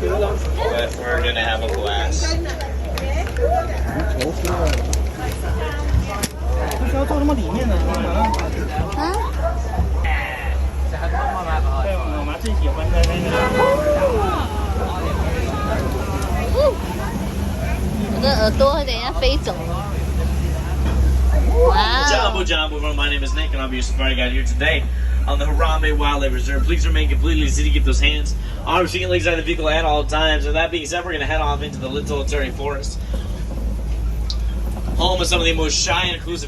But we're gonna have a blast. 不需要坐那么里面的，干嘛？啊？对，妈妈最喜欢的那个。我的耳朵等一下飞走了。哇！ Jumbo, everyone. My name is Nick, and I'll be your safari guide here today on the Harambe Wildlife Reserve. Please remain completely seated. Keep those hands on your seat legs out of the vehicle at all times. And that being said, we're going to head off into the Little Terry Forest, home of some of the most shy and inclusive